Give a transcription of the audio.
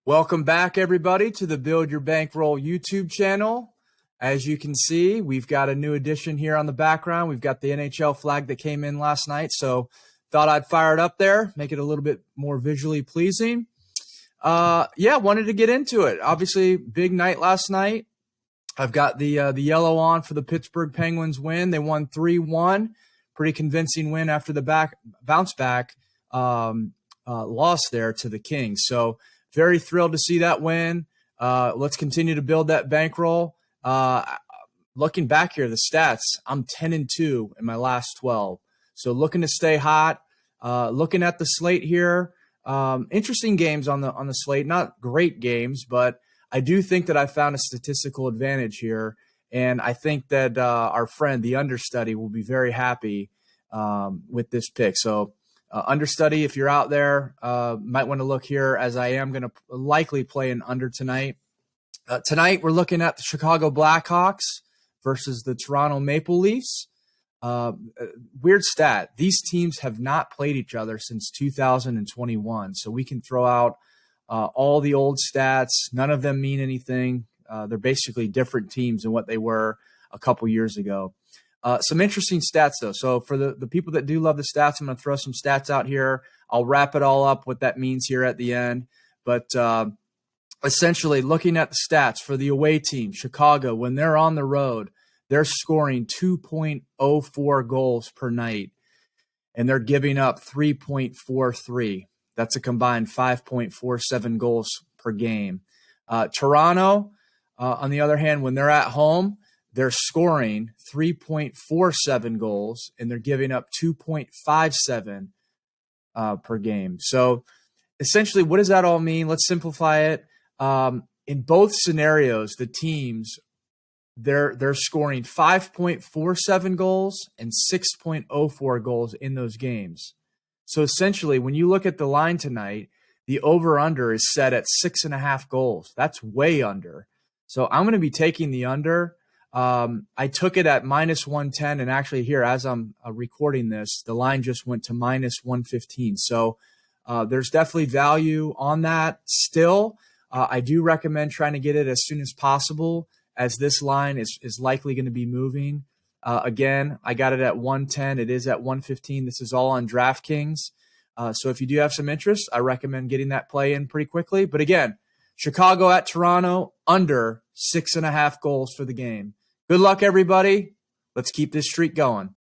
Welcome back, everybody, to the Build Your Bankroll YouTube channel. As you can see, we've got a new addition here on the background. We've got the NHL flag that came in last night, so thought I'd fire it up there, make it a little bit more visually pleasing. Wanted to get into it. Obviously, big night last night. I've got the yellow on for the Pittsburgh Penguins win. They won 3-1. Pretty convincing win after the bounce back loss there to the Kings. So very thrilled to see that win. Let's continue to build that bankroll. Looking back here, the stats, I'm 10-2 in my last 12. So looking to stay hot. Looking at the slate here, interesting games on the slate. Not great games, but I do think that I found a statistical advantage here, and I think that our friend, the understudy, will be very happy with this pick. So understudy, if you're out there, might want to look here, as I am going to likely play an under tonight. Tonight, we're looking at the Chicago Blackhawks versus the Toronto Maple Leafs. Weird stat. These teams have not played each other since 2021, so we can throw out all the old stats. None of them mean anything. They're basically different teams than what they were a couple years ago. Some interesting stats, though. So for the people that do love the stats, I'm going to throw some stats out here. I'll wrap it all up, what that means here at the end. But essentially, looking at the stats for the away team, Chicago, when they're on the road, they're scoring 2.04 goals per night, and they're giving up 3.43. That's a combined 5.47 goals per game. Toronto, on the other hand, when they're at home, they're scoring 3.47 goals, and they're giving up 2.57 per game. So essentially, what does that all mean? Let's simplify it. In both scenarios, the teams, they're scoring 5.47 goals and 6.04 goals in those games. So essentially, when you look at the line tonight, the over-under is set at 6.5 goals. That's way under. So I'm going to be taking the under. I took it at -110, and actually here, as I'm recording this, the line just went to -115. So there's definitely value on that still. I do recommend trying to get it as soon as possible, as this line is likely going to be moving. Again, I got it at 110. It is at 115. This is all on DraftKings. So if you do have some interest, I recommend getting that play in pretty quickly. But again, Chicago at Toronto, under 6.5 goals for the game. Good luck, everybody. Let's keep this streak going.